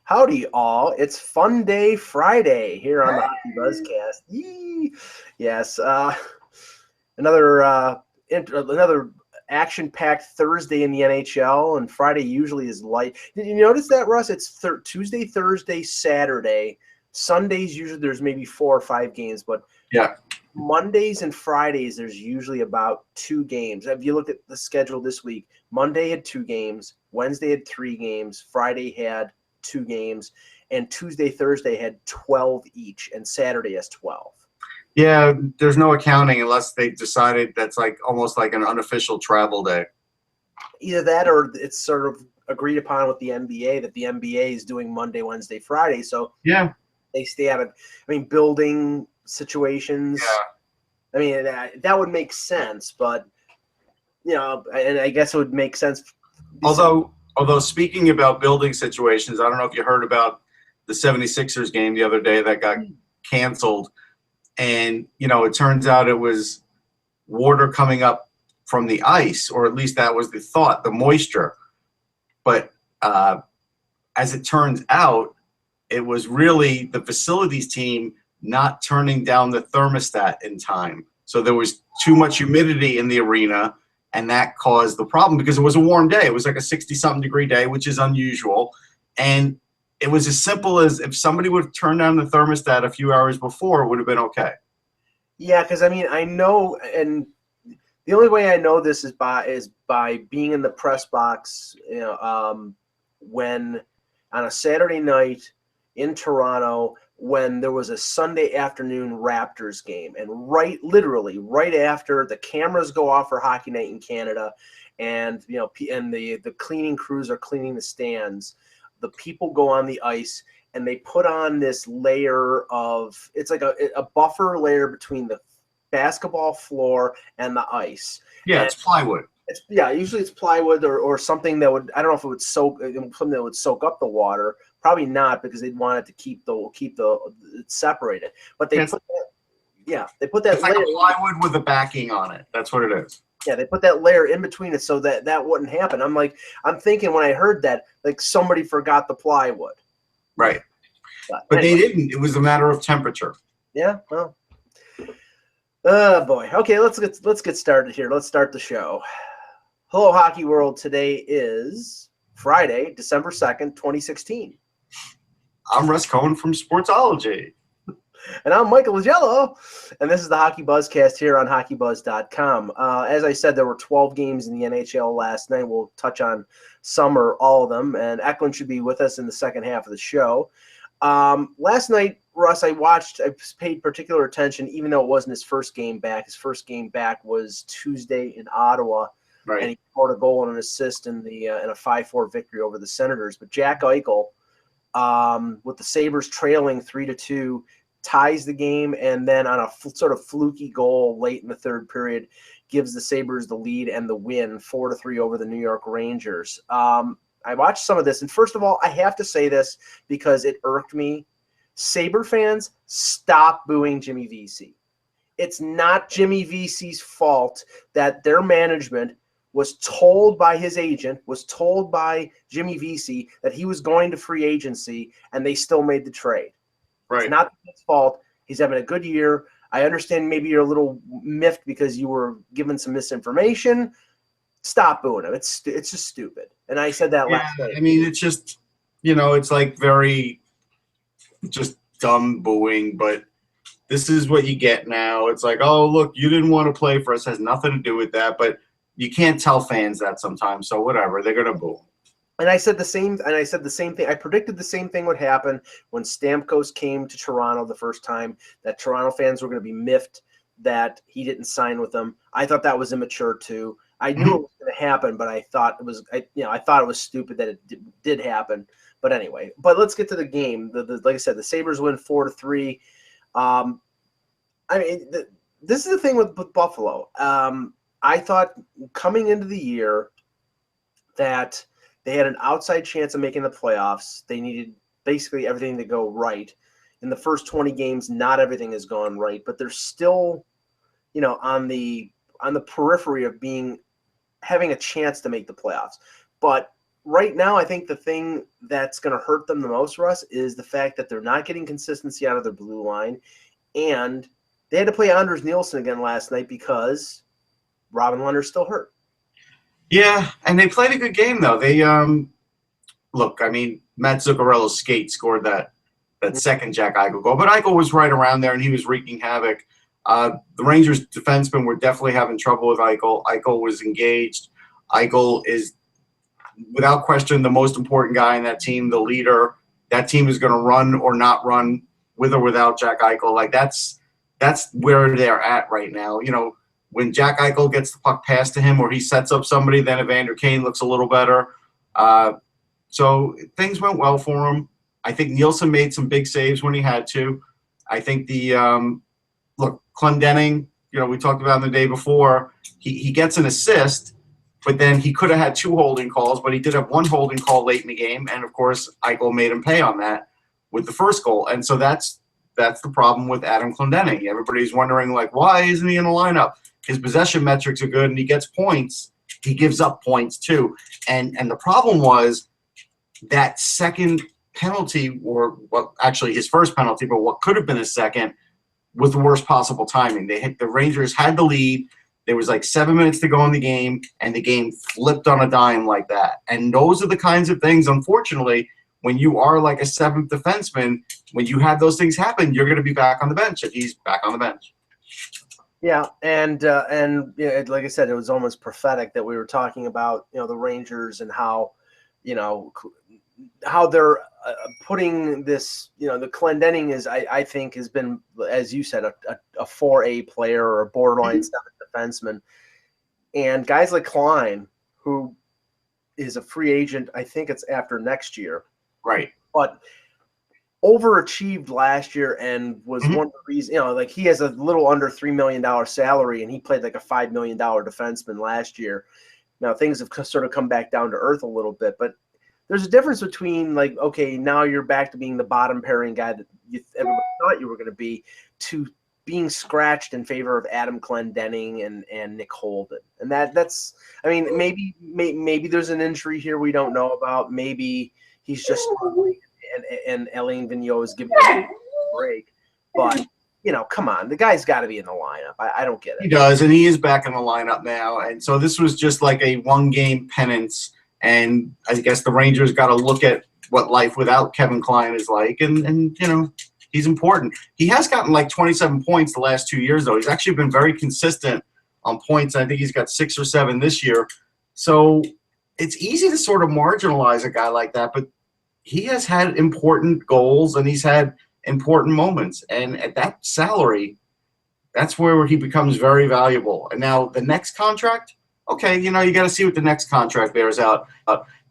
Howdy, all. It's Fun Day Friday here on the HockeyBuzzCast. Yee! Yes, another action-packed Thursday in the NHL, and Friday usually is light. Did you notice that, Russ? It's Tuesday, Thursday, Saturday. Sundays, usually there's maybe 4 or 5 games, but yeah, Mondays and Fridays, there's usually about 2 games. If you look at the schedule this week, Monday had 2 games, Wednesday had 3 games, Friday had 2 games, and Tuesday, Thursday had 12 each, and Saturday has 12. Yeah, there's no accounting unless they decided that's like almost like an unofficial travel day. Either that or it's sort of agreed upon with the NBA that the NBA is doing Monday, Wednesday, Friday. So yeah, they stay out of, building situations. Yeah. I mean, that would make sense, but, and I guess it would make sense. Although speaking about building situations, I don't know if you heard about the 76ers game the other day that got canceled. And, it turns out it was water coming up from the ice, or at least that was the thought, the moisture. But as it turns out, it was really the facilities team not turning down the thermostat in time. So there was too much humidity in the arena, and that caused the problem because it was a warm day. It was like a 60-something degree day, which is unusual. And it was as simple as if somebody would have turned down the thermostat a few hours before, it would have been okay. Yeah, because I know, and the only way I know this is by being in the press box. When on a Saturday night in Toronto, when there was a Sunday afternoon Raptors game, and literally right after the cameras go off for Hockey Night in Canada, and the cleaning crews are cleaning the stands, the people go on the ice and they put on this layer of, it's like a buffer layer between the basketball floor and the ice. Yeah, and it's plywood. Usually it's plywood or something that would, I don't know if it would something that would soak up the water. Probably not, because they'd want it to keep it separated. But they put that it's like a plywood with a backing on it. That's what it is. Yeah, they put that layer in between it so that wouldn't happen. I'm thinking when I heard that, like somebody forgot the plywood. Right. But anyway. They didn't. It was a matter of temperature. Yeah. Well. Oh boy. Okay, let's get started here. Let's start the show. Hello, Hockey World. Today is Friday, December 2nd, 2016. I'm Russ Cohen from Sportsology. And I'm Michael Lagello, and this is the Hockey Buzzcast here on HockeyBuzz.com. As I said, there were 12 games in the NHL last night. We'll touch on some or all of them, and Eklund should be with us in the second half of the show. Last night, Russ, I paid particular attention, even though it wasn't his first game back. His first game back was Tuesday in Ottawa, right, and he scored a goal and an assist in a 5-4 victory over the Senators. But Jack Eichel, with the Sabres trailing 3-2, ties the game, and then on a sort of fluky goal late in the third period, gives the Sabres the lead and the win 4-3 over the New York Rangers. I watched some of this, and first of all, I have to say this because it irked me. Sabre fans, stop booing Jimmy Vesey. It's not Jimmy Vesey's fault that their management was told by his agent, was told by Jimmy Vesey that he was going to free agency, and they still made the trade. Right. It's not his fault. He's having a good year. I understand maybe you're a little miffed because you were given some misinformation. Stop booing him. It's just stupid. And I said that last night. I mean, it's just, it's like very just dumb booing, but this is what you get now. It's like, oh, look, you didn't want to play for us. It has nothing to do with that. But you can't tell fans that sometimes. So whatever, they're going to boo. And I said the same thing. I predicted the same thing would happen when Stamkos came to Toronto the first time, that Toronto fans were going to be miffed that he didn't sign with them. I thought that was immature too. I knew it was going to happen, but I thought it was stupid that it did happen. But anyway, let's get to the game. Like I said, the Sabres win 4-3. This is the thing with Buffalo. I thought coming into the year that they had an outside chance of making the playoffs. They needed basically everything to go right. In the first 20 games, not everything has gone right, but they're still, on the periphery of having a chance to make the playoffs. But right now, I think the thing that's going to hurt them the most, Russ, is the fact that they're not getting consistency out of their blue line. And they had to play Anders Nielsen again last night because Robin Leonard's still hurt. Yeah, and they played a good game, though. They look, I mean, Matt Zuccarello's skate scored that second Jack Eichel goal, but Eichel was right around there, and he was wreaking havoc. The Rangers defensemen were definitely having trouble with Eichel. Eichel was engaged. Eichel is, without question, the most important guy in that team, the leader. That team is going to run or not run with or without Jack Eichel. Like, that's where they're at right now. You know, when Jack Eichel gets the puck passed to him or he sets up somebody, then Evander Kane looks a little better. So things went well for him. I think Nielsen made some big saves when he had to. I think look, Clendening, you know, we talked about him the day before, he gets an assist, but then he could have had 2 holding calls, but he did have 1 holding call late in the game, and, of course, Eichel made him pay on that with the first goal. And so that's the problem with Adam Clendening. Everybody's wondering, like, why isn't he in the lineup? His possession metrics are good, and he gets points. He gives up points, too. And the problem was that second penalty, or what actually his first penalty, but what could have been his second, with the worst possible timing. The Rangers had the lead. There was like 7 minutes to go in the game, and the game flipped on a dime like that. And those are the kinds of things, unfortunately, when you are like a 7th defenseman, when you have those things happen, you're going to be back on the bench, and he's back on the bench. Yeah, and you know, like I said, it was almost prophetic that we were talking about, you know, the Rangers and how, you know, how they're putting this, you know, the Clendening is, I think, has been, as you said, a 4A player or a borderline 7th defenseman. And guys like Klein, who is a free agent, I think it's after next year. Right. But overachieved last year and was one of the reasons, you know, like he has a little under $3 million salary and he played like a $5 million defenseman last year. Now things have sort of come back down to earth a little bit, but there's a difference between, like, okay, now you're back to being the bottom pairing guy that everybody thought you were going to be, to being scratched in favor of Adam Clendening and Nick Holden. And that's, I mean, maybe there's an injury here we don't know about. Maybe he's just struggling and Alain Vigneault is giving him a break. But, you know, come on, the guy's got to be in the lineup. I don't get it. He does, and he is back in the lineup now. And so this was just like a one-game penance. And I guess the Rangers got to look at what life without Kevin Klein is like. And you know, he's important. He has gotten like 27 points the last 2 years, though. He's actually been very consistent on points. I think he's got 6 or 7 this year. So it's easy to sort of marginalize a guy like that, but he has had important goals and he's had important moments. And at that salary, that's where he becomes very valuable. And now the next contract, okay, you know, you got to see what the next contract bears out.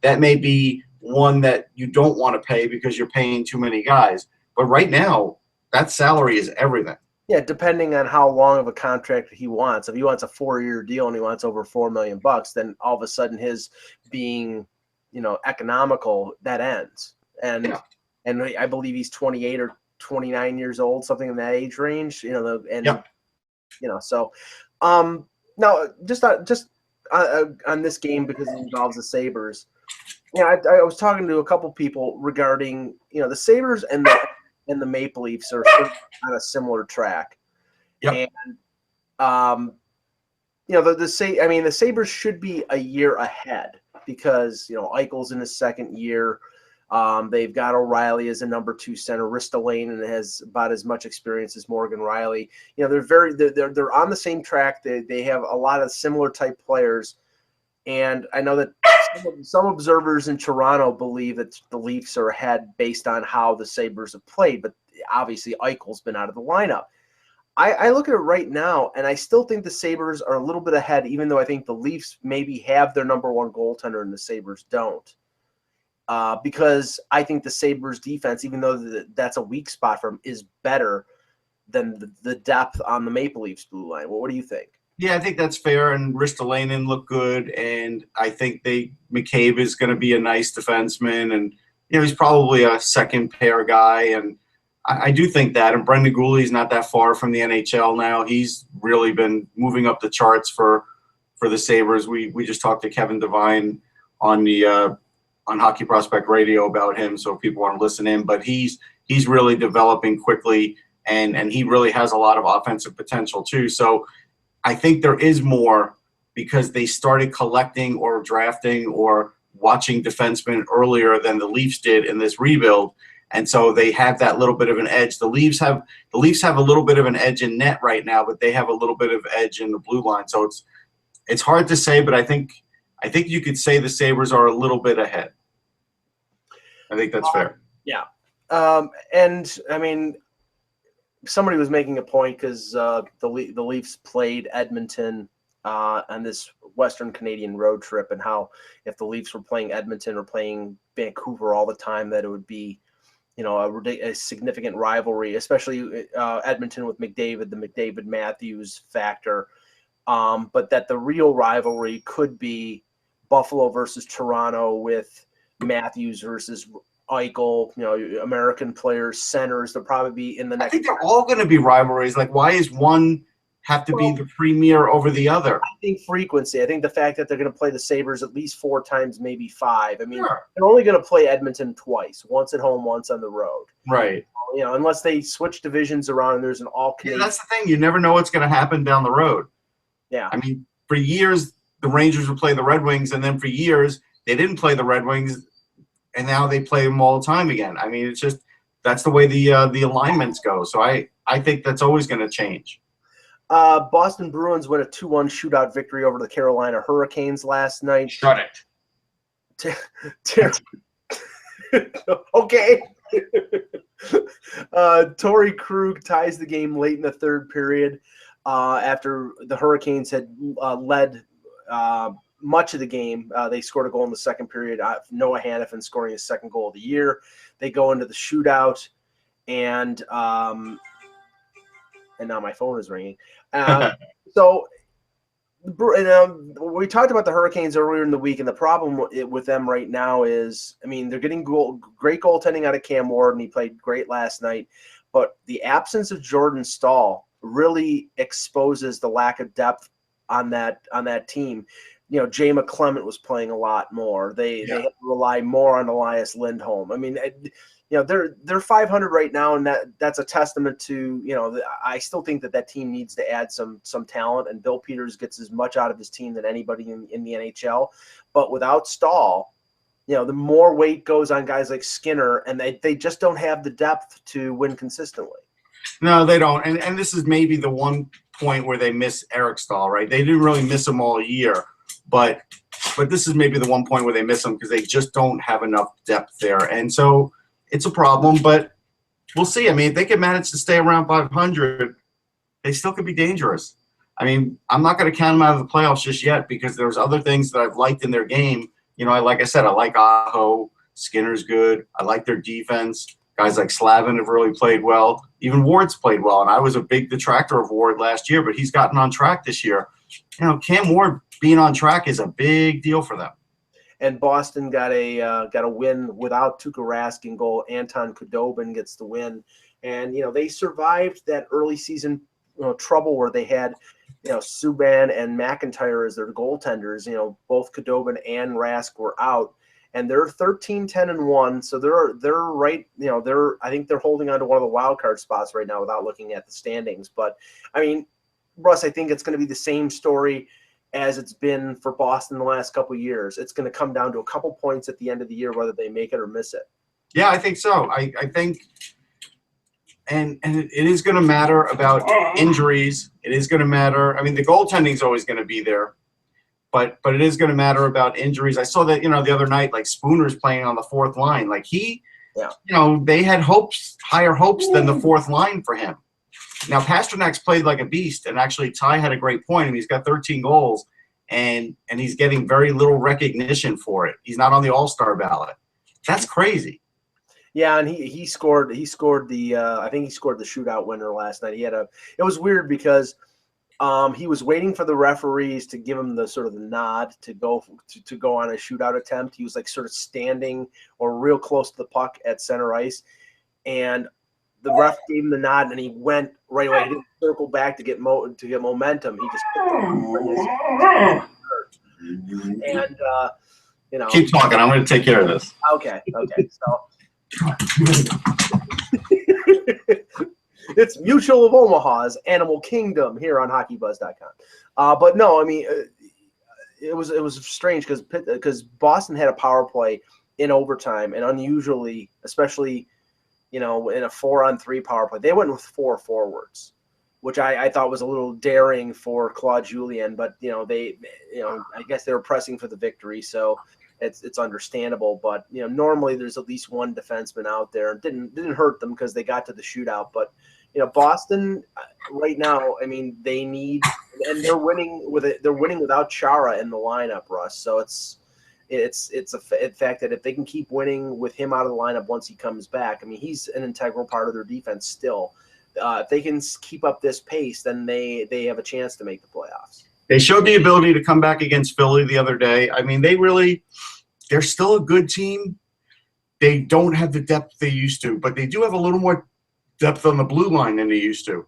That may be one that you don't want to pay because you're paying too many guys. But right now, that salary is everything. Yeah, depending on how long of a contract he wants. If he wants a 4-year deal and he wants over $4 million, then all of a sudden his being, you know, economical, that ends. And Yeah. and I believe he's 28 or 29 years old, something in that age range. You know, you know, so now just on this game, because it involves the Sabres. Yeah, I was talking to a couple people regarding, you know, the Sabres and the Maple Leafs are sort of on a similar track. Yep. And you know, the Sabres should be a year ahead because, you know, Eichel's in his second year. They've got O'Reilly as a number 2 center. Ristolainen has about as much experience as Morgan Riley. You know, they're on the same track. They have a lot of similar type players, and I know that some observers in Toronto believe that the Leafs are ahead based on how the Sabres have played. But obviously, Eichel's been out of the lineup. I look at it right now, and I still think the Sabres are a little bit ahead, even though I think the Leafs maybe have their number 1 goaltender and the Sabres don't. Because I think the Sabres defense, even though that's a weak spot for them, is better than the depth on the Maple Leafs blue line. Well, what do you think? Yeah, I think that's fair, and Ristolainen looked good, and I think McCabe is going to be a nice defenseman, and you know he's probably a second pair guy, and I do think that. And Brendan Gooley's not that far from the NHL now. He's really been moving up the charts for the Sabres. We just talked to Kevin Devine on the on Hockey Prospect Radio about him, so if people want to listen in. But he's really developing quickly, and he really has a lot of offensive potential too. So I think there is more because they started collecting or drafting or watching defensemen earlier than the Leafs did in this rebuild. And so they have that little bit of an edge. The Leafs have a little bit of an edge in net right now, but they have a little bit of edge in the blue line. So it's hard to say, but I think you could say the Sabres are a little bit ahead. I think that's fair. Yeah. And I mean, somebody was making a point because the Leafs played Edmonton on this Western Canadian road trip, and how if the Leafs were playing Edmonton or playing Vancouver all the time, that it would be, a significant rivalry, especially Edmonton with McDavid, the McDavid-Matthews factor. But that the real rivalry could be Buffalo versus Toronto with Matthews versus Eichel, American players, centers. They'll probably be in the next. I think they're all going to be rivalries. Like, why is one have to be the premier over the other? I think frequency. I think the fact that they're going to play the Sabres at least 4 times, maybe 5. I mean, Sure. They're only going to play Edmonton twice, once at home, once on the road. Right. Unless they switch divisions around and there's an all-Canadian. Yeah, that's the thing. You never know what's going to happen down the road. Yeah. I mean, for years, the Rangers would play the Red Wings, and then for years, they didn't play the Red Wings, and now they play them all the time again. I mean, it's just that's the way the alignments go. So I think that's always going to change. Boston Bruins win a 2-1 shootout victory over the Carolina Hurricanes last night. Shut it. Okay. Torrey Krug ties the game late in the third period after the Hurricanes had led much of the game. They scored a goal in the second period. Noah Hannafin scoring his second goal of the year. They go into the shootout, and now my phone is ringing. So we talked about the Hurricanes earlier in the week, and the problem with them right now is, I mean, they're getting great goaltending out of Cam Ward, and he played great last night. But the absence of Jordan Staal really exposes the lack of depth on that team. Jay McClement was playing a lot more. They have to rely more on Elias Lindholm. I mean, they're 500 right now, and that's a testament to I still think that team needs to add some talent, and Bill Peters gets as much out of his team than anybody in the NHL. But without Staal, the more weight goes on guys like Skinner, and they just don't have the depth to win consistently. No, they don't. And this is maybe the one point where they miss Eric Staal, right? They didn't really miss him all year, but this is maybe the one point where they miss him because they just don't have enough depth there. And so it's a problem, but we'll see. I mean, if they can manage to stay around 500, they still could be dangerous. I mean, I'm not going to count them out of the playoffs just yet because there's other things that I've liked in their game. Like I said, I like Aho. Skinner's good. I like their defense. Guys like Slavin have really played well. Even Ward's played well, and I was a big detractor of Ward last year, but he's gotten on track this year. Cam Ward being on track is a big deal for them. And Boston got a win without Tuukka Rask in goal. Anton Khudobin gets the win, and they survived that early season trouble where they had Subban and McIntyre as their goaltenders. Both Khudobin and Rask were out, and they're 13-10-1. So they're right. I think they're holding on to one of the wild card spots right now without looking at the standings. But I mean, Russ, I think it's going to be the same story as it's been for Boston the last couple of years. It's going to come down to a couple points at the end of the year, whether they make it or miss it. Yeah, I think so. I think, and it is going to matter about injuries. It is going to matter. I mean, the goaltending is always going to be there, but it is going to matter about injuries. I saw that, the other night, like Spooner's playing on the fourth line. Like they had higher hopes than the fourth line for him. Now, Pasternak's played like a beast, and actually Ty had a great point, and he's got 13 goals, and he's getting very little recognition for it. He's not on the All-Star ballot. That's crazy. Yeah, and he scored the I think he scored the shootout winner last night. It was weird because he was waiting for the referees to give him the sort of the nod to go on a shootout attempt. He was like sort of standing or real close to the puck at center ice, and the ref gave him the nod, and he went right away. He didn't circle back to get momentum. He just and Keep talking. I'm going to take care of this. Okay. So it's Mutual of Omaha's Animal Kingdom here on HockeyBuzz.com. But no, I mean, it was strange because Boston had a power play in overtime, and unusually, especially in a 4-on-3 power play, they went with 4 forwards, which I thought was a little daring for Claude Julien. But I guess they were pressing for the victory, so it's understandable. But normally there's at least one defenseman out there. It didn't hurt them because they got to the shootout. But Boston right now, I mean, they need, and they're winning without Chara in the lineup, Russ. So it's a fact that if they can keep winning with him out of the lineup once he comes back, I mean, he's an integral part of their defense still. If they can keep up this pace, then they have a chance to make the playoffs. They showed the ability to come back against Philly the other day. I mean, they're still a good team. They don't have the depth they used to, but they do have a little more depth on the blue line than they used to.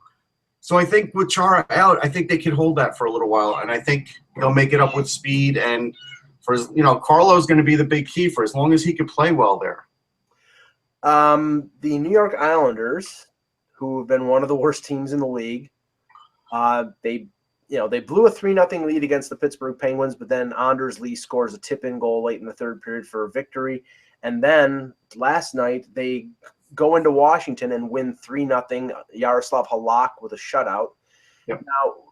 So I think with Chara out, I think they can hold that for a little while, and I think they'll make it up with speed. And Carlo's going to be the big key for as long as he can play well there. The New York Islanders, who have been one of the worst teams in the league, they blew a 3-0 lead against the Pittsburgh Penguins, but then Anders Lee scores a tip-in goal late in the third period for a victory. And then last night they go into Washington and win 3-0. Yaroslav Halak with a shutout. Yep.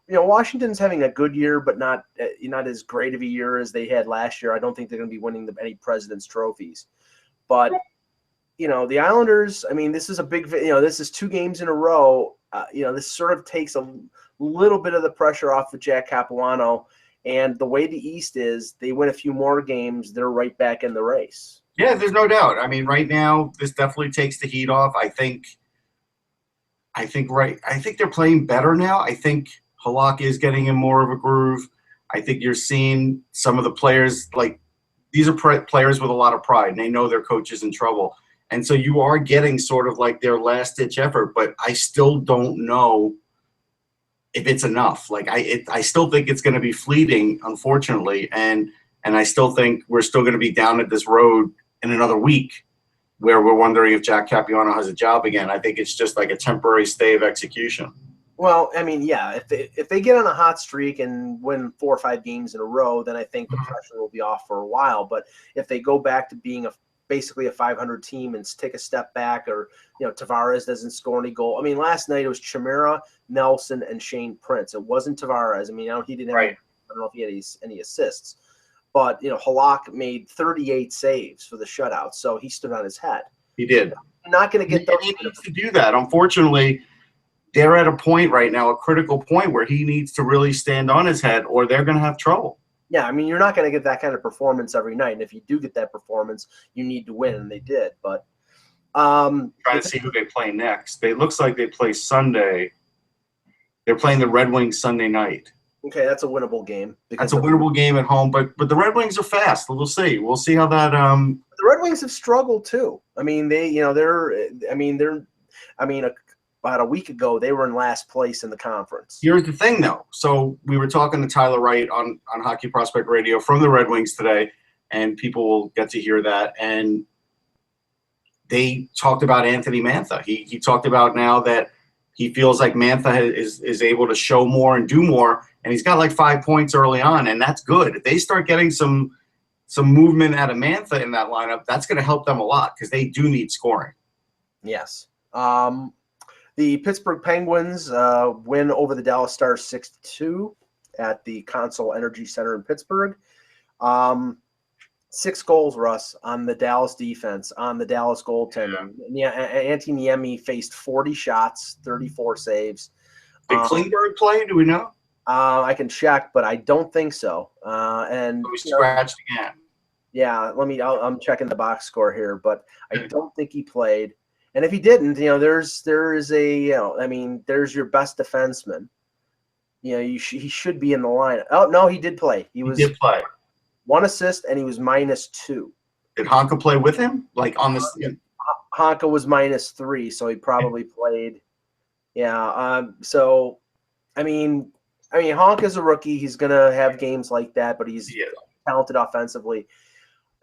Now, Washington's having a good year, but not as great of a year as they had last year. I don't think they're going to be winning any President's trophies. But, the Islanders, I mean, this is a big, this is 2 games in a row. This sort of takes a little bit of the pressure off of Jack Capuano. And the way the East is, they win a few more games, they're right back in the race. Yeah, there's no doubt. I mean, right now, this definitely takes the heat off. I think they're playing better now. I think Halak is getting in more of a groove. I think you're seeing some of the players, like, these are players with a lot of pride, and they know their coach is in trouble. And so you are getting sort of like their last-ditch effort, but I still don't know if it's enough. Like, I still think it's going to be fleeting, unfortunately, and I still think we're still going to be down at this road in another week where we're wondering if Jack Capuano has a job again. I think it's just like a temporary stay of execution. Well, I mean, yeah, if they get on a hot streak and win 4 or 5 games in a row, then I think the pressure will be off for a while. But if they go back to being basically a 500 team and take a step back, or Tavares doesn't score any goal. I mean, last night it was Chimera, Nelson, and Shane Prince. It wasn't Tavares. I mean, he didn't have I don't know if he had any assists. But, Halak made 38 saves for the shutout, so he stood on his head. He did. You're not going to get those. He needs to do that. Unfortunately, they're at a point right now, a critical point, where he needs to really stand on his head, or they're going to have trouble. Yeah, I mean, you're not going to get that kind of performance every night. And if you do get that performance, you need to win, and they did. But trying to see who they play next. It looks like they play Sunday. They're playing the Red Wings Sunday night. Okay, that's a winnable game. That's a winnable game at home, but the Red Wings are fast. We'll see. We'll see how that. The Red Wings have struggled too. I mean, about a week ago they were in last place in the conference. Here's the thing, though. So we were talking to Tyler Wright on Hockey Prospect Radio from the Red Wings today, and people will get to hear that. And they talked about Anthony Mantha. He talked about now that he feels like Mantha is able to show more and do more, and he's got like 5 points early on, and that's good. If they start getting some movement out of Mantha in that lineup, that's going to help them a lot because they do need scoring. Yes. The Pittsburgh Penguins win over the Dallas Stars 6-2 at the Consol Energy Center in Pittsburgh. 6 goals, Russ, on the Dallas defense, on the Dallas goaltending. Yeah, Antti Niemi faced 40 shots, 34 saves. Did Klingberg play? Do we know? I can check, but I don't think so. And we scratched again. Yeah, I'm checking the box score here, but I don't think he played. And if he didn't, there's your best defenseman. He should be in the lineup. Oh no, he did play. He did play. 1 assist, and he was -2. Did Honka play with him? Like on this? Honka was -3, so he probably played. Yeah. So, I mean, Honka's a rookie. He's gonna have games like that, but he's talented offensively.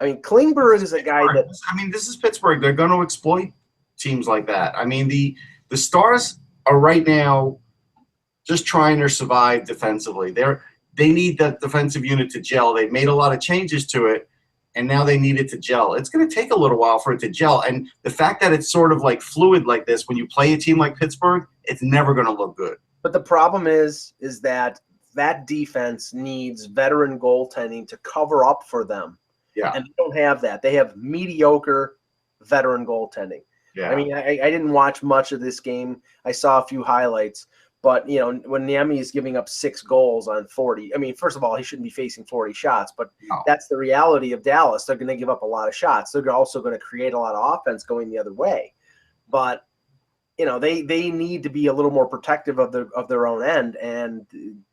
I mean, Klingberg is a guy that this is Pittsburgh. They're going to exploit teams like that. I mean, the Stars are right now just trying to survive defensively. They need that defensive unit to gel. They've made a lot of changes to it, and now they need it to gel. It's going to take a little while for it to gel. And the fact that it's sort of like fluid like this, when you play a team like Pittsburgh, it's never going to look good. But the problem is that defense needs veteran goaltending to cover up for them. Yeah. And they don't have that. They have mediocre veteran goaltending. Yeah. I mean, I didn't watch much of this game. I saw a few highlights. But, you know, when Niemi is giving up 6 goals on 40, I mean, first of all, he shouldn't be facing 40 shots. But that's the reality of Dallas. They're going to give up a lot of shots. They're also going to create a lot of offense going the other way. But, you know, they need to be a little more protective of their own end, and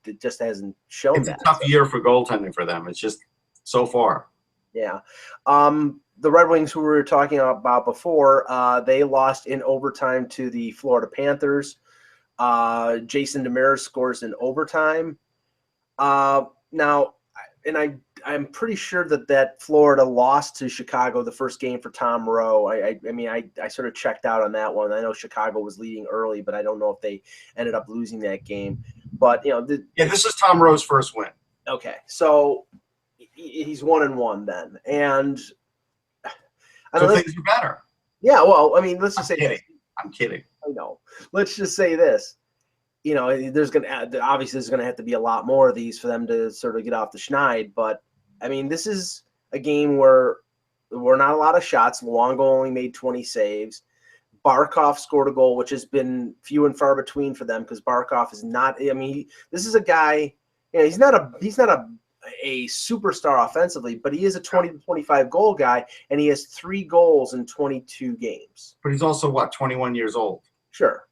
it just hasn't shown that. It's a tough year for goaltending for them. It's just so far. Yeah. The Red Wings, who we were talking about before, they lost in overtime to the Florida Panthers. Jason Demers scores in overtime. Now, and I'm pretty sure that Florida lost to Chicago the first game for Tom Rowe. I mean, I sort of checked out on that one. I know Chicago was leading early, but I don't know if they ended up losing that game. But, you know. This is Tom Rowe's first win. Okay. So he's 1-1 then. And things are better. Yeah, well, I mean, let's just say this. I'm kidding. I know. Let's just say this. You know, there's going to have to be a lot more of these for them to sort of get off the schneid. But, I mean, this is a game where there were not a lot of shots. Luongo only made 20 saves. Barkov scored a goal, which has been few and far between for them because Barkov is not – I mean, this is a guy – he's not a superstar offensively, but he is a 20 to 25 goal guy, and he has 3 goals in 22 games. But he's also, 21 years old? Sure.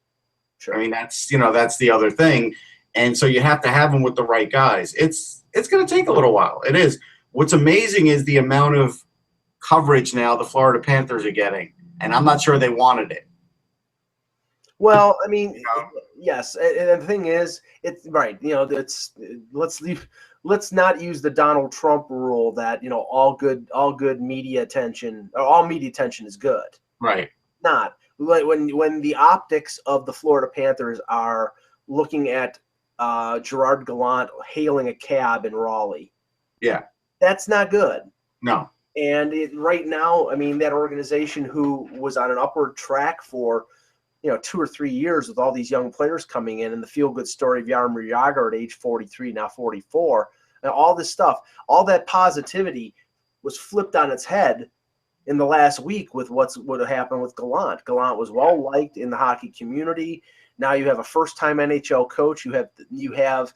I mean, that's the other thing. And so you have to have him with the right guys. It's going to take a little while. It is. What's amazing is the amount of coverage now the Florida Panthers are getting, and I'm not sure they wanted it. Well, I mean, yes. And the thing is, it's right. You know, let's not use the Donald Trump rule that, you know, all good media attention or all media attention is good. Right. Not. When the optics of the Florida Panthers are looking at Gerard Gallant hailing a cab in Raleigh. Yeah. That's not good. No. And right now, I mean, that organization who was on an upward track for, 2 or 3 years with all these young players coming in and the feel-good story of Jaromir Jagr at age 43, now 44, and all this stuff, all that positivity was flipped on its head in the last week with what happened with Gallant. Gallant was well liked in the hockey community. Now you have a first-time NHL coach. You have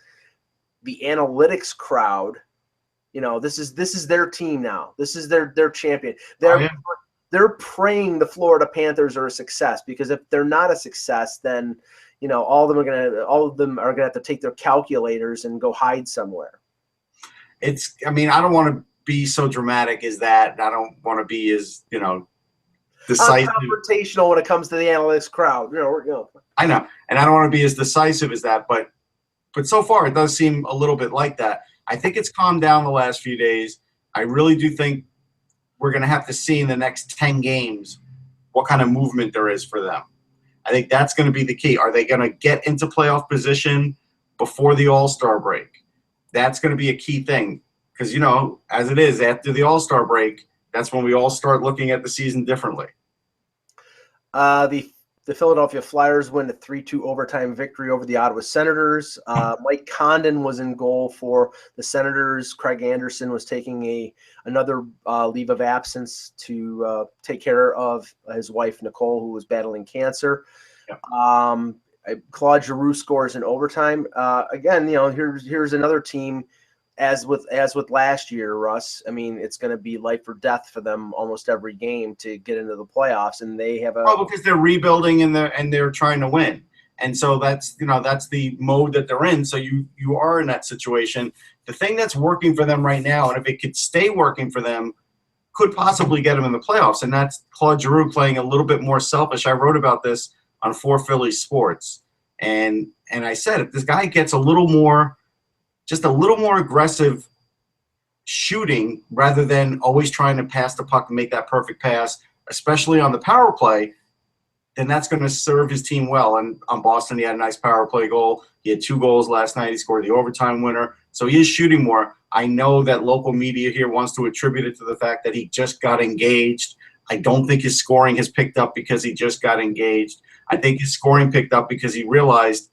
the analytics crowd. You know, this is their team now. This is their champion. They're praying the Florida Panthers are a success, because if they're not a success, then all of them are gonna have to take their calculators and go hide somewhere. I don't want to be so dramatic as that. I don't want to be as, decisive. Confrontational when it comes to the analytics crowd. I know. And I don't want to be as decisive as that, but so far it does seem a little bit like that. I think it's calmed down the last few days. I really do think we're going to have to see in the next 10 games what kind of movement there is for them. I think that's going to be the key. Are they going to get into playoff position before the All-Star break? That's going to be a key thing. Because, as it is, after the All-Star break, that's when we all start looking at the season differently. The Philadelphia Flyers win a 3-2 overtime victory over the Ottawa Senators. Mike Condon was in goal for the Senators. Craig Anderson was taking another leave of absence to take care of his wife, Nicole, who was battling cancer. Yep. Claude Giroux scores in overtime. Again, here's another team. As with last year, Russ, I mean, it's going to be life or death for them almost every game to get into the playoffs, and they have because they're rebuilding and they're trying to win, and so that's the mode that they're in. So you are in that situation. The thing that's working for them right now, and if it could stay working for them, could possibly get them in the playoffs, and that's Claude Giroux playing a little bit more selfish. I wrote about this on 4 Philly Sports, and I said if this guy gets just a little more aggressive shooting rather than always trying to pass the puck and make that perfect pass, especially on the power play, then that's going to serve his team well. And on Boston, he had a nice power play goal. He had 2 goals last night. He scored the overtime winner. So he is shooting more. I know that local media here wants to attribute it to the fact that he just got engaged. I don't think his scoring has picked up because he just got engaged. I think his scoring picked up because he realized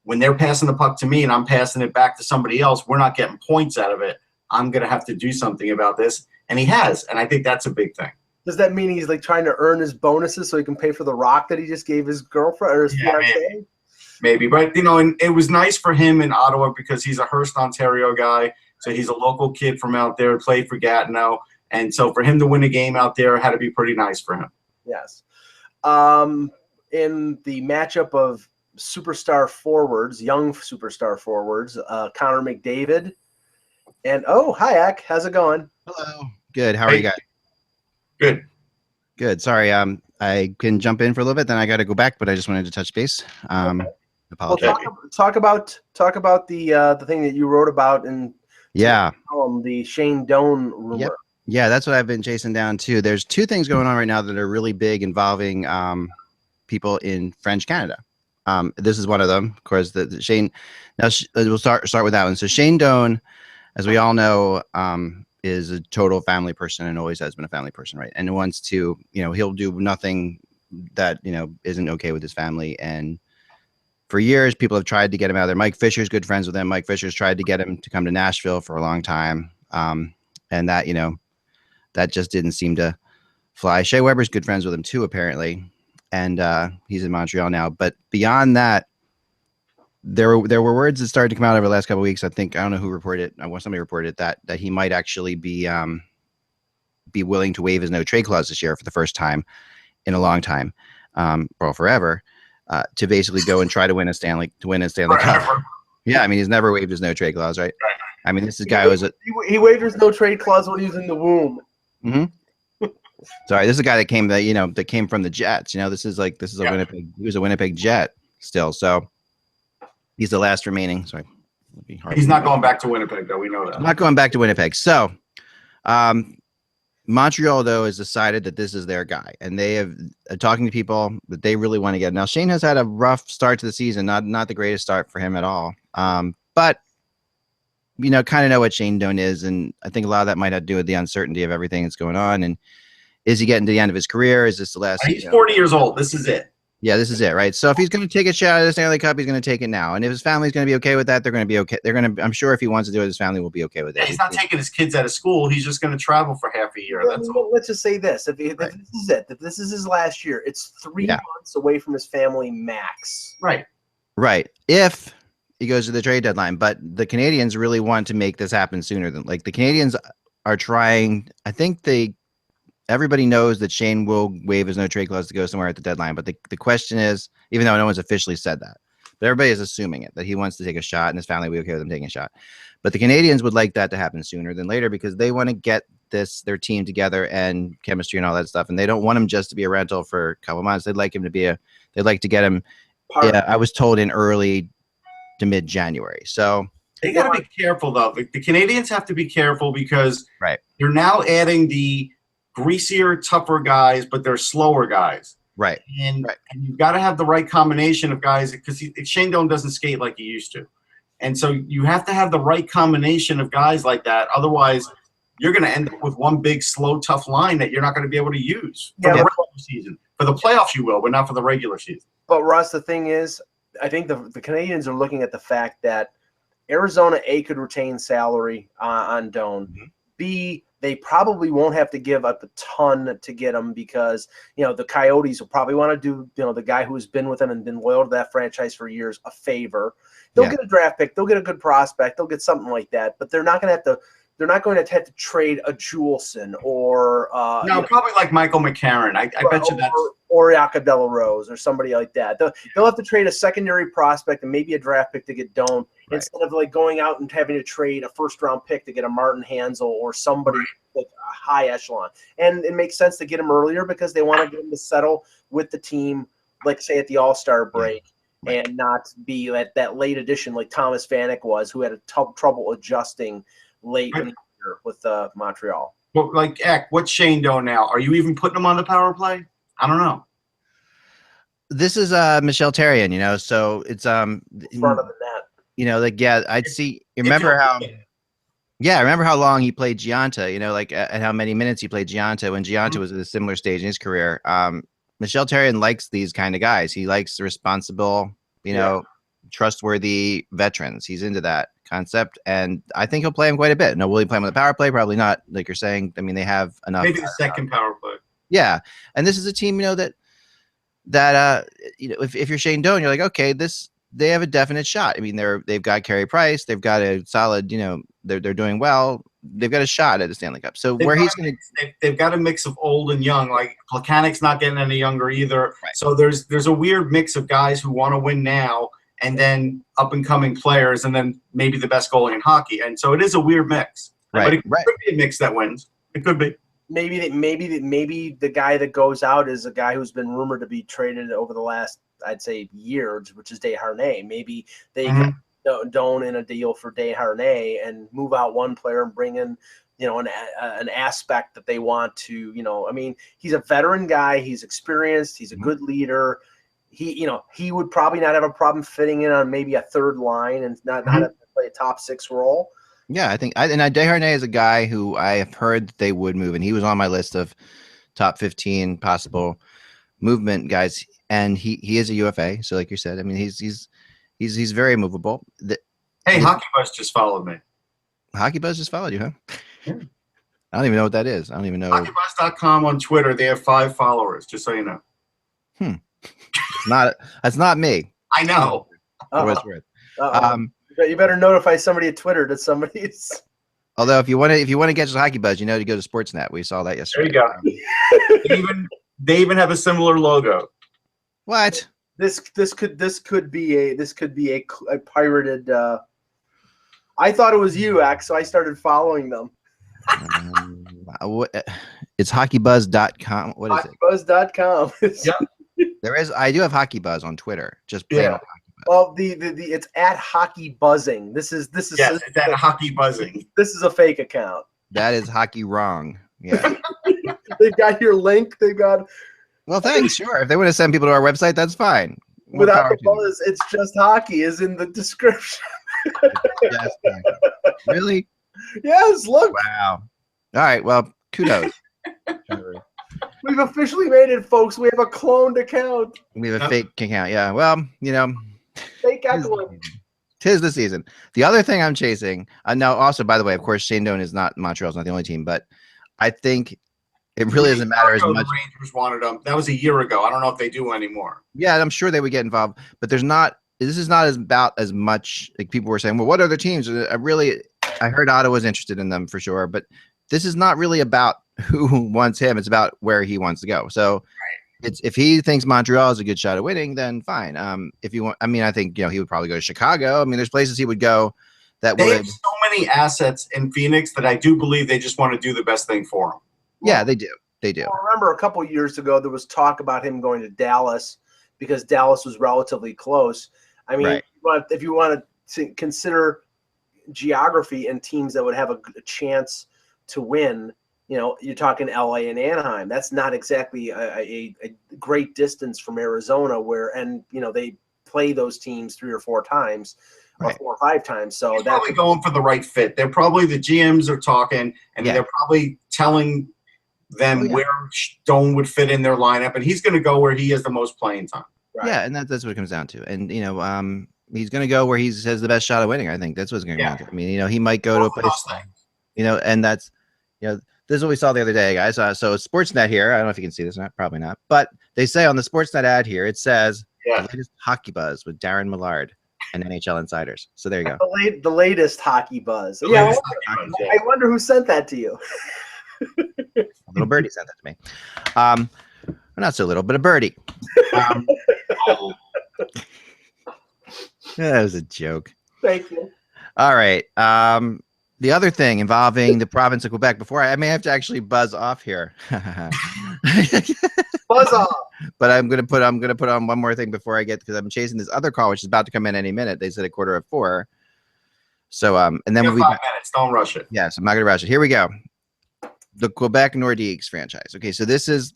when they're passing the puck to me and I'm passing it back to somebody else, we're not getting points out of it. I'm going to have to do something about this. And he has. And I think that's a big thing. Does that mean he's like trying to earn his bonuses so he can pay for the rock that he just gave his girlfriend or his fiancée? Maybe. But, and it was nice for him in Ottawa because he's a Hearst, Ontario guy. So he's a local kid from out there, played for Gatineau. And so for him to win a game out there had to be pretty nice for him. Yes. In the matchup of superstar forwards, young superstar forwards, Connor McDavid and hi Ak, how's it going? Hello. Good. How are you guys? Good. Sorry. I can jump in for a little bit, then I got to go back, but I just wanted to touch base. Okay. Apologize. Well, talk about the thing that you wrote about in the Shane Doan rumor. Yep. Yeah, that's what I've been chasing down too. There's 2 things going on right now that are really big involving people in French Canada. This is one of them, of course. The Shane. Now we'll start with that one. So Shane Doan, as we all know, is a total family person and always has been a family person, right? And wants to, he'll do nothing that isn't okay with his family. And for years, people have tried to get him out there. Mike Fisher's good friends with him. Mike Fisher's tried to get him to come to Nashville for a long time, and that that just didn't seem to fly. Shea Weber's good friends with him too, apparently, and he's in Montreal now. But beyond that, there were words that started to come out over the last couple of weeks. I don't know who reported it. Somebody reported that he might actually be willing to waive his no trade clause this year for the first time in a long time, or forever, to basically go and try to win a Stanley Cup. Yeah, I mean he's never waived his no trade clause, right? I mean this is guy was he waived his no trade clause when he was in the womb. Mm-hmm. Sorry, this is a guy that came from the Jets. This is a Winnipeg. He was a Winnipeg Jet still, so. He's the last remaining. Sorry. He's not going back to Winnipeg, though. We know that. Not going back to Winnipeg. So, Montreal, though, has decided that this is their guy. And they have talking to people that they really want to get. Now, Shane has had a rough start to the season. Not the greatest start for him at all. But, kind of know what Shane Doan is. And I think a lot of that might have to do with the uncertainty of everything that's going on. And is he getting to the end of his career? Is this the last? He's 40 years old. This is it. Yeah, this is it, right? So if he's going to take a shot at the Stanley Cup, he's going to take it now. And if his family's going to be okay with that, they're going to be okay. I'm sure if he wants to do it, his family will be okay with it. Yeah, he's not taking his kids out of school. He's just going to travel for half a year. That's all. Let's just say this. If this is it, if this is his last year, it's 3 months away from his family max. Right. Right. If he goes to the trade deadline. But the Canadians really want to make this happen sooner than the Canadians are trying. I think everybody knows that Shane will waive his no trade clause to go somewhere at the deadline. But the question is, even though no one's officially said that, but everybody is assuming it, that he wants to take a shot and his family will be okay with him taking a shot. But the Canadians would like that to happen sooner than later because they want to get their team together and chemistry and all that stuff. And they don't want him just to be a rental for a couple months. They'd like him to they'd like to get him, I was told, in early to mid-January. So they got to be careful, though. The Canadians have to be careful because you're now adding the greasier, tougher guys, but they're slower guys. Right. And you've got to have the right combination of guys because Shane Doan doesn't skate like he used to. And so you have to have the right combination of guys like that. Otherwise, you're going to end up with one big, slow, tough line that you're not going to be able to use for the regular season. For the playoffs, you will, but not for the regular season. But, Russ, the thing is, I think the Canadians are looking at the fact that Arizona, A, could retain salary on Doan. Mm-hmm. B, they probably won't have to give up a ton to get him because, the Coyotes will probably want to do, the guy who's been with them and been loyal to that franchise for years a favor. They'll get a draft pick. They'll get a good prospect. They'll get something like that. But they're not going to have to trade a Juleson or probably like Michael McCarron. I bet you that's or Jakob de la Rose or somebody like that. They'll have to trade a secondary prospect and maybe a draft pick to get Doan instead of going out and having to trade a first-round pick to get a Martin Hansel or somebody like a high echelon. And it makes sense to get him earlier because they want to get him to settle with the team, like say at the All-Star break. And not be that late addition like Thomas Vanek was, who had trouble adjusting late in the year with Montreal. Well, like, what's Shane Doan now? Are you even putting him on the power play? I don't know. This is Michelle Therrien, you know, so it's Front of the net. you know, like I'd see. Remember how? Yeah, I remember how long he played Gianta, you know, like and how many minutes he played Gianta when Gianta was at a similar stage in his career. Michelle Therrien likes these kind of guys. He likes the responsible, you know, trustworthy veterans. He's into that concept, and I think he'll play him quite a bit. No, will he play him on the power play? Probably not. Like you're saying, I mean, they have enough. Maybe the second power play. Yeah, and this is a team, you know, that you know, if you're Shane Doan, you're like, okay, they have a definite shot. I mean, they've got Carey Price, they've got a solid, you know, they're doing well. They've got a shot at the Stanley Cup. So they've got a mix of old and young. Like Plekanec's not getting any younger either. Right. So there's a weird mix of guys who want to win now, and then up and coming players, and then maybe the best goalie in hockey. And so it is a weird mix. Right. But it could be a mix that wins. It could be. Maybe the guy that goes out is a guy who's been rumored to be traded over the last, I'd say, years, which is Desharnais. Maybe they got Doan in a deal for Desharnais and move out one player and bring in, you know, an aspect that they want to, you know. I mean, he's a veteran guy. He's experienced. He's a good leader. He would probably not have a problem fitting in on maybe a third line and not have to play a top six role. Yeah, I think Desharnais is a guy who I have heard that they would move, and he was on my list of top 15 possible movement guys. And he is a UFA, so like you said, I mean, he's very movable. Hey, HockeyBuzz just followed me. HockeyBuzz just followed you, huh? Yeah. I don't even know what that is. I don't even know. HockeyBuzz.com on Twitter. They have 5 followers, just so you know. That's not me. I know. For what it's worth. You better notify somebody at Twitter that somebody's. Although if you want to get to HockeyBuzz, you know, to go to Sportsnet. We saw that yesterday. There you go. they even have a similar logo. What? This could be a pirated. I thought it was you, X, so I started following them. It's HockeyBuzz.com. What is it? HockeyBuzz.com. Yeah. I do have HockeyBuzz on Twitter. Just plain old HockeyBuzz. Well, it's at Hockey Buzzing. This is it's at Hockey Buzzing. This is a fake account. That is hockey wrong. Yeah. They've got your link. They've got. Well, thanks. Sure. If they want to send people to our website, that's fine. Without the buzz, it's just hockey is in the description. Yes, really? Yes. Look. Wow. All right. Well, kudos. We've officially made it, folks. We have a cloned account. We have a fake account. Yeah. Well, you know. Fake account. Tis the season. The other thing I'm chasing. Now, also, by the way, of course, Shane Doan is not Montreal's not the only team, but I think it really doesn't matter as much. The Rangers wanted them. That was a year ago. I don't know if they do anymore. Yeah, I'm sure they would get involved, but there's not. This is not about as much. Like people were saying, well, what other teams? I heard Ottawa's interested in them for sure, but this is not really about who wants him. It's about where he wants to go. So. If he thinks Montreal is a good shot at winning, then fine. If you want, I mean, I think he would probably go to Chicago. I mean, there's places he would go that they would. have so many assets in Phoenix that I do believe they just want to do the best thing for him. Yeah, they do. They do. I remember a couple of years ago there was talk about him going to Dallas because Dallas was relatively close. I mean, if you want to consider geography and teams that would have a chance to win. You know, you're talking LA and Anaheim. That's not exactly a great distance from Arizona, they play those teams 3 or 4 times, or 4 or 5 times. So that's probably going for the right fit. They're probably the GMs are talking, and they're probably telling them where Stone would fit in their lineup, and he's going to go where he has the most playing time. Right. Yeah, and that's what it comes down to. And he's going to go where he has the best shot of winning. I think that's what it's going to come down to. I mean, he might go to a place, and that's This is what we saw the other day, guys. So Sportsnet here. I don't know if you can see this or not. Probably not. But they say on the Sportsnet ad here, it says the latest hockey buzz with Darren Millard and NHL Insiders. So there you go. The latest hockey buzz. I wonder who sent that to you. A little birdie sent that to me. Not so little, but a birdie. That was a joke. Thank you. All right. The other thing involving the province of Quebec, before I may have to actually buzz off here. Buzz off. But I'm gonna put on one more thing before I get, because I'm chasing this other call which is about to come in any minute. They said 4:15. So and then we'll be 5 minutes. Don't rush it. Yeah, so I'm not gonna rush it. Here we go. The Quebec Nordiques franchise. Okay, so this has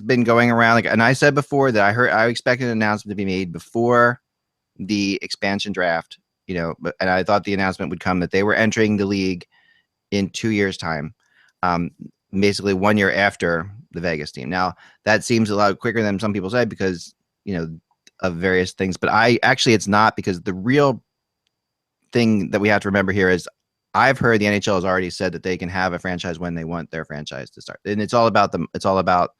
been going around, like, and I said before that I expected an announcement to be made before the expansion draft, and I thought the announcement would come that they were entering the league in 2 years' time, basically 1 year after the Vegas team. Now that seems a lot quicker than some people say because of various things, but it's not, because the real thing that we have to remember here is I've heard the NHL has already said that they can have a franchise when they want their franchise to start, and it's all about them. It's all about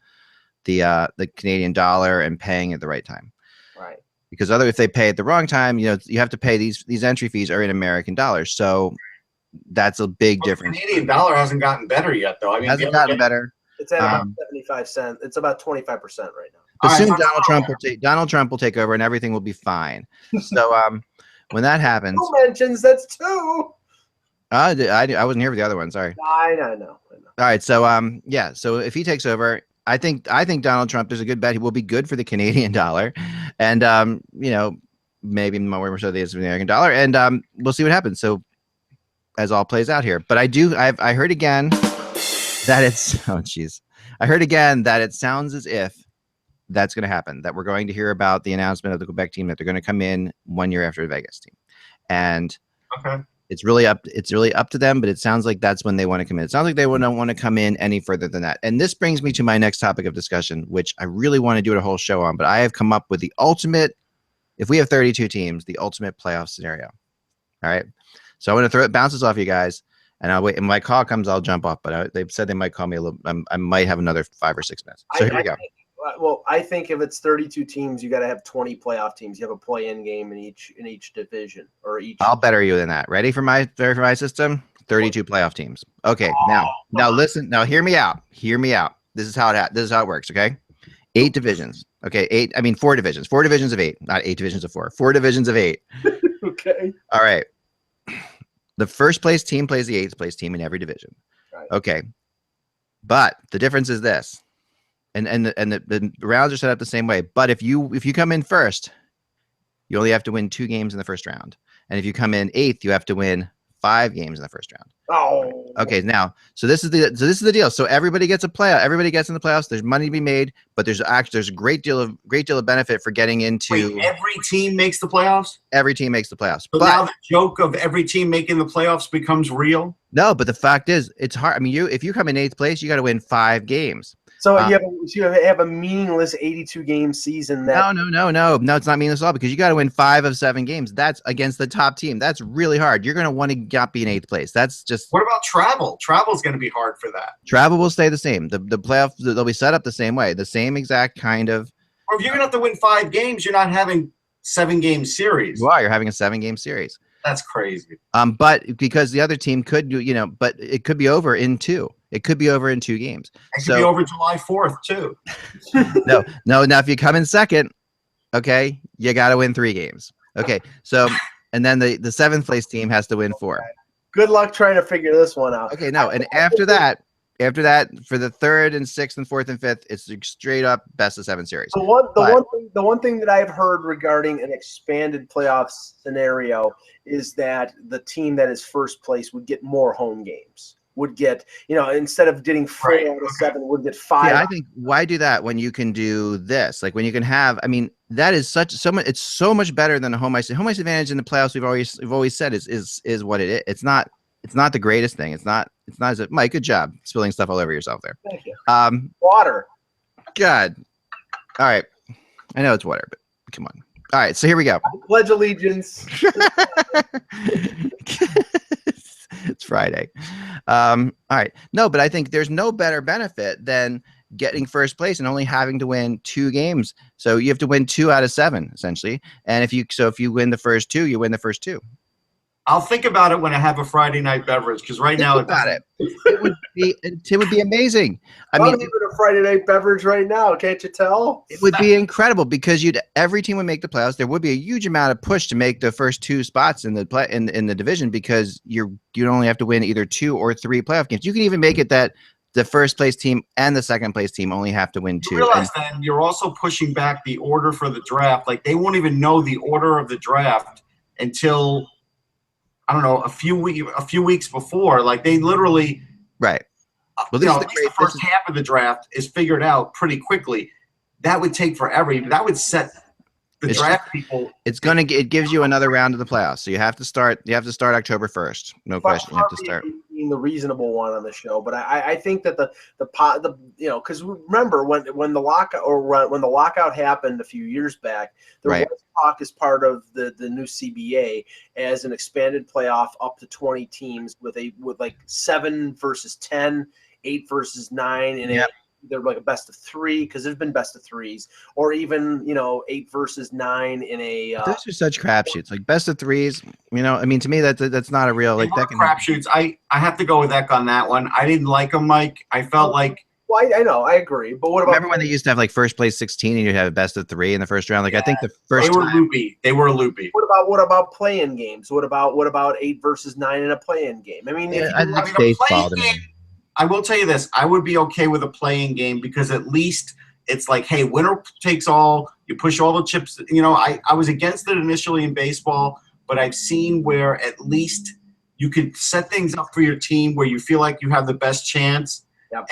the Canadian dollar and paying at the right time. Right. Because if they pay at the wrong time, you have to pay these entry fees are in American dollars. So that's a big difference. The Canadian dollar hasn't gotten better yet, though. I mean, it hasn't gotten better. It's at about 75 cents. It's about 25% right But now. soon Donald Trump will take over and everything will be fine. So when that happens, 2 mentions, that's 2. I wasn't here for the other one. Sorry. I know. All right. So so if he takes over, I think Donald Trump, there's a good bet he will be good for the Canadian dollar, and maybe more so the American dollar, and we'll see what happens. So as all plays out here, but I heard again that it sounds as if that's going to happen, that we're going to hear about the announcement of the Quebec team, that they're going to come in 1 year after the Vegas team, and okay. It's really up to them, but it sounds like that's when they want to come in. It sounds like they don't want to come in any further than that. And this brings me to my next topic of discussion, which I really want to do a whole show on, but I have come up with the ultimate, if we have 32 teams, the ultimate playoff scenario. All right. So I'm going to bounce this off you guys, and I'll wait. And my call comes, I'll jump off, but they've said they might call me a little, I might have another 5 or 6 minutes. So here we go. I think if it's 32 teams, you got to have 20 playoff teams. You have a play-in game in each division or each. I'll better you than that. Ready for my system? 32 playoff teams. Okay, now listen. Now hear me out. This is how it works. Okay, 8 divisions. Okay, 4 divisions. 4 divisions of 8, not 8 divisions of 4. 4 divisions of 8. Okay. All right. The first place team plays the 8th place team in every division. Right. Okay, but the difference is this. And the rounds are set up the same way. But if you come in first, you only have to win 2 games in the first round. And if you come in 8th, you have to win 5 games in the first round. Oh. Okay. Now, so this is the deal. So everybody gets a playoff. Everybody gets in the playoffs. There's money to be made, but there's a great deal of benefit for getting into. Wait, every team makes the playoffs? Every team makes the playoffs. So now the joke of every team making the playoffs becomes real? No, but the fact is, it's hard. I mean, if you come in 8th place, you got to win 5 games. So you have a meaningless 82-game season. No, it's not meaningless at all, because you got to win 5 of 7 games. That's against the top team. That's really hard. You're going to want to not be in 8th place. That's just. What about travel? Travel's going to be hard for that. Travel will stay the same. The playoffs, they'll be set up the same way, the same exact kind of. Or if you're going to have to win 5 games, you're not having 7-game series. You're having a 7-game series. That's crazy. But because the other team could do, but it could be over in 2. It could be over in 2 games. It could be over July 4th too. No. Now, if you come in second, okay, you got to win 3 games. Okay, so and then the 7th place team has to win 4. Good luck trying to figure this one out. Okay, no, and after that, for the 3rd and 6th and 4th and 5th, it's straight up best of 7 series. The one thing that I've heard regarding an expanded playoff scenario is that the team that is first place would get more home games. Would get, instead of getting 4 out of 7, would get 5. Yeah, I think, why do that when you can do this? Like when you can have, that is it's so much better than a home ice. Home ice advantage in the playoffs, we've always said is what it is. It's not the greatest thing. It's not as Mike, good job spilling stuff all over yourself there. Thank you. Water. God. All right. I know it's water, but come on. All right, so here we go. I pledge allegiance. It's Friday. All right. No, but I think there's no better benefit than getting first place and only having to win 2 games. So you have to win 2 out of 7, essentially. And if you win the first 2, you win the first 2. I'll think about it when I have a Friday night beverage, because right now it would be amazing. I'm having a Friday night beverage right now. Can't you tell? It would be incredible, because every team would make the playoffs. There would be a huge amount of push to make the first 2 spots in the in the division, because you only have to win either 2 or 3 playoff games. You can even make it that the first place team and the second place team only have to win 2. You realize then you're also pushing back the order for the draft. Like, they won't even know the order of the draft until I don't know, a few weeks before. Like they literally, right. Well, at least the first half of the draft is figured out pretty quickly. That would take forever. That would set the draft people. It gives you another round of the playoffs. So you have to start October 1st. No question. You have to start being the reasonable one on the show, but I think that the because remember when the lockout happened a few years back, there was talk as part of the new CBA as an expanded playoff up to 20 teams with like 7 versus 10, 8 versus 9, and they're like a best of 3 because there's been best of 3s, or even 8 versus 9 in a. Those are such crapshoots, like best of 3s. I mean, to me that's not a real like that crapshoots. I have to go with Eck on that one. I didn't like them, Mike. I felt like. Well, I know, I agree, but what about? Remember when they used to have like first place 16 and you'd have a best of 3 in the first round? Like I think the first they were loopy. They were loopy. What about play-in games? What about 8 versus 9 in a play-in game? I mean, I will tell you this. I would be okay with a playing game because at least it's like, hey, winner takes all. You push all the chips. I was against it initially in baseball, but I've seen where at least you can set things up for your team where you feel like you have the best chance. Yep.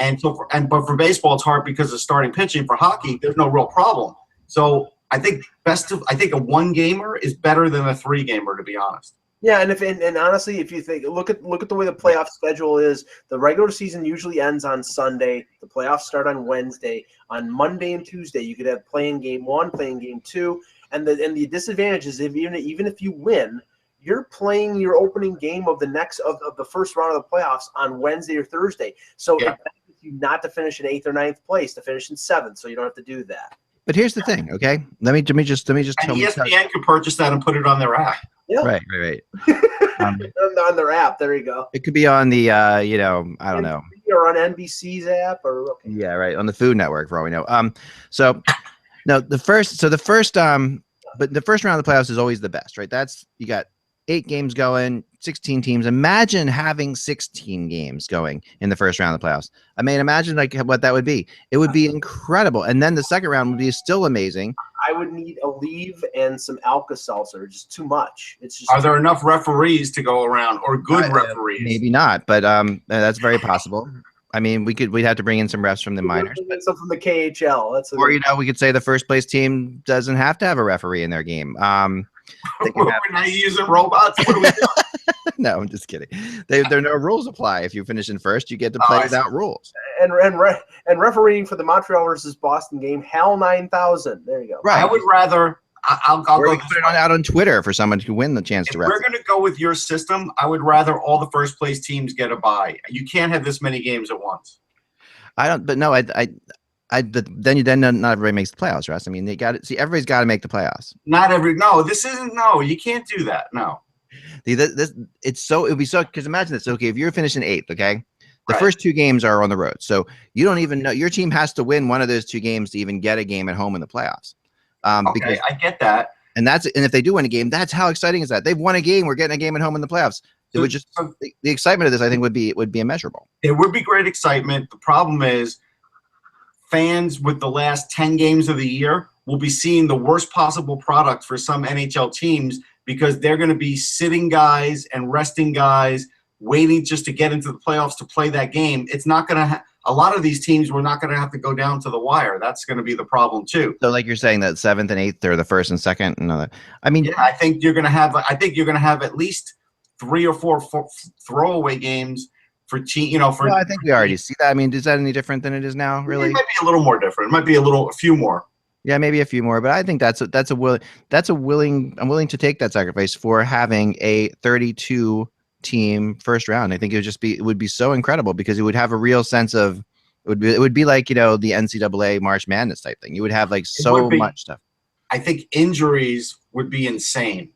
But for baseball, it's hard because of starting pitching. For hockey, there's no real problem. So I think a 1 gamer is better than a 3 gamer, to be honest. Yeah, and honestly, if you look at the way the playoff schedule is, the regular season usually ends on Sunday. The playoffs start on Wednesday. On Monday and Tuesday, you could have playing game 1, playing game 2, and the disadvantage is even if you win, you're playing your opening game of the first round of the playoffs on Wednesday or Thursday. So it benefits you not to finish in 8th or 9th place, to finish in 7th, so you don't have to do that. But here's the thing, okay? Let me just tell ESPN could purchase that and put it on their app. Yeah. Right. On their app, there you go. It could be on the I don't know. Or on NBC's app, or yeah, right, on the Food Network for all we know. But the first round of the playoffs is always the best, right? You got 8 games going, 16 teams. Imagine having 16 games going in the first round of the playoffs. I mean, imagine like what that would be. It would be incredible. And then the second round would be still amazing. I would need a Aleve and some Alka-Seltzer. Just too much. It's just. Are there enough referees to go around, or good referees? Maybe not, but that's very possible. I mean, we'd have to bring in some refs from the minors. Some from the KHL. We could say the first place team doesn't have to have a referee in their game. We're not using robots. What are we doing? No, I'm just kidding. There are no rules apply. If you finish in first, you get to play without rules. And refereeing for the Montreal versus Boston game, HAL 9000. There you go. Right. I would rather. I'll go put it out on Twitter for someone to win the chance to. We're going to go with your system. I would rather all the first place teams get a bye. You can't have this many games at once. I don't. But no, but then not everybody makes the playoffs, Russ. I mean, everybody's got to make the playoffs. You can't do that. No. It would be so, because imagine this. Okay, if you're finishing 8th, okay, the first 2 games are on the road, so you don't even know your team has to win one of those 2 games to even get a game at home in the playoffs. Because I get that, and if they do win a game, that's how exciting is that they've won a game. We're getting a game at home in the playoffs. It would just the excitement of this, I think, would be immeasurable. It would be great excitement. The problem is, fans with the last 10 games of the year will be seeing the worst possible product for some NHL teams because they're going to be sitting guys and resting guys, waiting just to get into the playoffs to play that game. It's not going to a lot of these teams were not going to have to go down to the wire. That's going to be the problem too. So, like you're saying, that 7th and 8th are the first and second, and all that. I mean, I think you're going to have at least 3 or 4 throwaway games for team. I think we already see that. I mean, is that any different than it is now? Really, it might be a little more different. It might be a few more. Yeah, maybe a few more, but I think I'm willing to take that sacrifice for having a 32 team first round. I think it would be so incredible because it would have a real sense of it would be like, the NCAA March Madness type thing. You would have like so much stuff. I think injuries would be insane.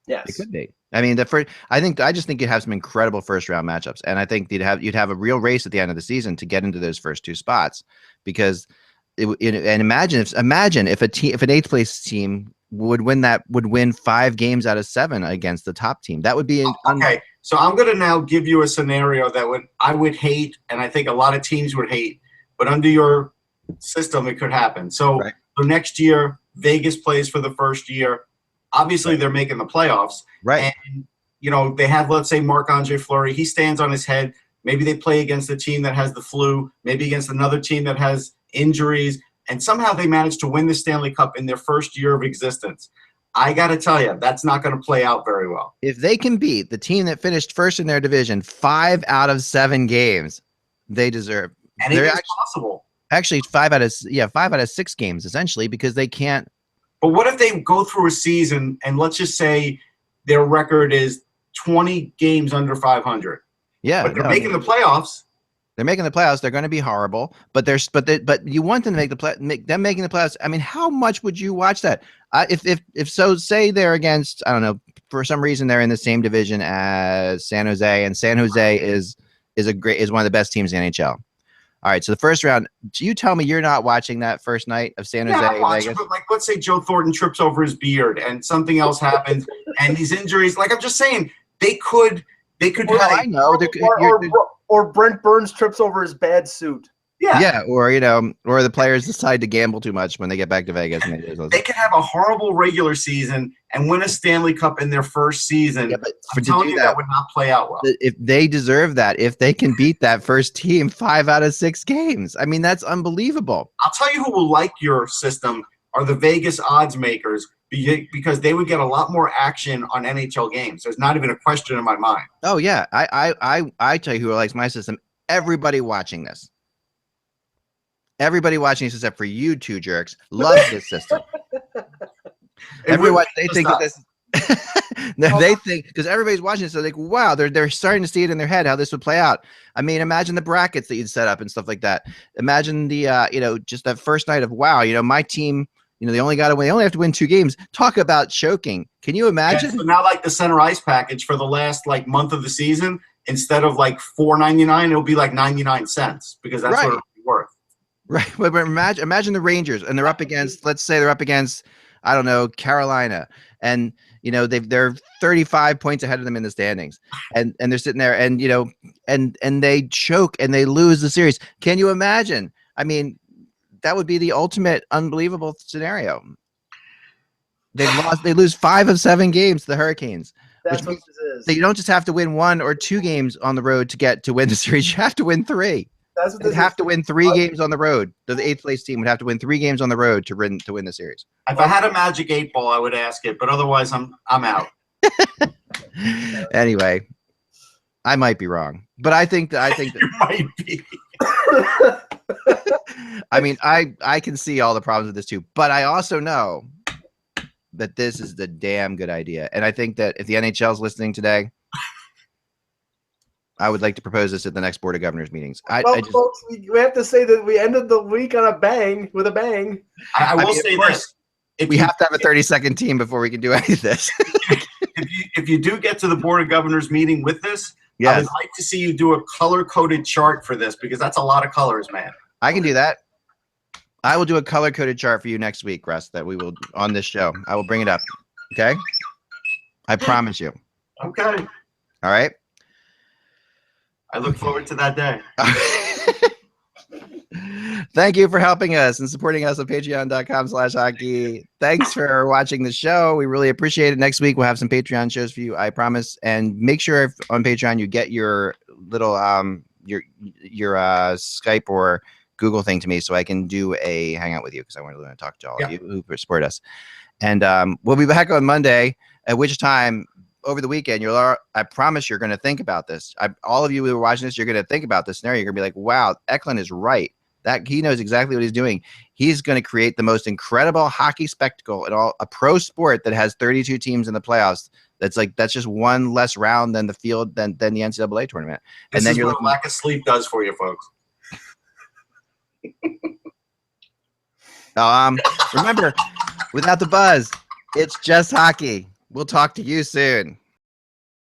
Yes. It could be. I mean, I just think you'd have some incredible first round matchups, and I think you'd have a real race at the end of the season to get into those first 2 spots because imagine if an 8th place team would win 5 games out of 7 against the top team. That would be okay. So I'm going to now give you a scenario that I would hate, and I think a lot of teams would hate, but under your system, it could happen. So next year, Vegas plays for the first year. Obviously, they're making the playoffs. Right. And, they have, let's say, Marc-Andre Fleury. He stands on his head. Maybe they play against a team that has the flu, maybe against another team that has injuries, and somehow they manage to win the Stanley Cup in their first year of existence. I got to tell you, that's not going to play out very well. If they can beat the team that finished first in their division 5 out of 7 games, they deserve. Anything's possible. Actually, 5 out of 6 games, essentially, because they can't. But what if they go through a season and let's just say their record is 20 games under 500? Yeah, but they're making the playoffs. They're making the playoffs. They're going to be horrible, but you want them to make them making the playoffs. I mean, how much would you watch that? If so, say they're against, I don't know, for some reason they're in the same division as San Jose, and San Jose is one of the best teams in the NHL. All right, so the first round. Do you tell me you're not watching that first night of San Jose? Yeah, Vegas? But let's say Joe Thornton trips over his beard and something else happens, and these injuries. Like I'm just saying, they could. Well, I know. Or Brent Burns trips over his bad suit. Yeah. Or the players decide to gamble too much when they get back to Vegas. And they could have a horrible regular season and win a Stanley Cup in their first season. Yeah, but I'm telling you, that would not play out well. If they deserve that, if they can beat that first team 5 out of 6 games, I mean, that's unbelievable. I'll tell you who will like your system are the Vegas odds makers, because they would get a lot more action on NHL games. There's not even a question in my mind. Oh yeah, I tell you who likes my system. Everybody watching this. Everybody watching this, except for you two jerks, loves this system. Everyone, they think that this. They think, because everybody's watching it, so like, wow, they're starting to see it in their head how this would play out. I mean, imagine the brackets that you'd set up and stuff like that. Imagine the just that first night of, wow, my team. They only have to win 2 games. Talk about choking. Can you imagine? Yeah, so now, like the center ice package for the last month of the season, instead of $4.99, it'll be 99 cents, because that's what it'll be worth. Right. But imagine the Rangers, and they're up against, let's say they're up against, I don't know, Carolina, and they're 35 points ahead of them in the standings, and they're sitting there, and and they choke and they lose the series. Can you imagine? I mean, that would be the ultimate unbelievable scenario. They lose 5 of 7 games to the Hurricanes. That's what this is. So you don't just have to win 1 or 2 games on the road to win the series. You have to win 3. That's what They'd have to win 3 games on the road. The 8th place team would have to win 3 games on the road to win the series. If I had a magic 8 ball, I would ask it, but otherwise I'm out. Anyway, I might be wrong, but I think that you might be. I mean, I can see all the problems with this too, but I also know that this is the damn good idea. And I think that if the NHL is listening today, I would like to propose this at the next Board of Governors meetings. Folks, we have to say that we ended the week on a bang. I will say this. We have to have a 30-second team before we can do any of this. if you do get to the Board of Governors meeting with this, yes. I would like to see you do a color-coded chart for this, because that's a lot of colors, man. I can do that. I will do a color-coded chart for you next week, Russ, that we will on this show. I will bring it up. Okay? I promise you. Okay. All right? I look forward to that day. Thank you for helping us and supporting us on patreon.com/hockey. Thanks for watching the show. We really appreciate it. Next week, we'll have some Patreon shows for you, I promise. And make sure on Patreon you get your little your Skype or Google thing to me, so I can do a hangout with you, because I want to talk to all of you who support us. And we'll be back on Monday, at which time over the weekend, I promise you're going to think about this. All of you who are watching this, you're going to think about this scenario. You're going to be like, wow, Eklund is right. That he knows exactly what he's doing. He's going to create the most incredible hockey spectacle in a pro sport that has 32 teams in the playoffs. That's just one less round than the field than the NCAA tournament. And then what lack of sleep does for you, folks. Remember, without the buzz, it's just hockey. We'll talk to you soon.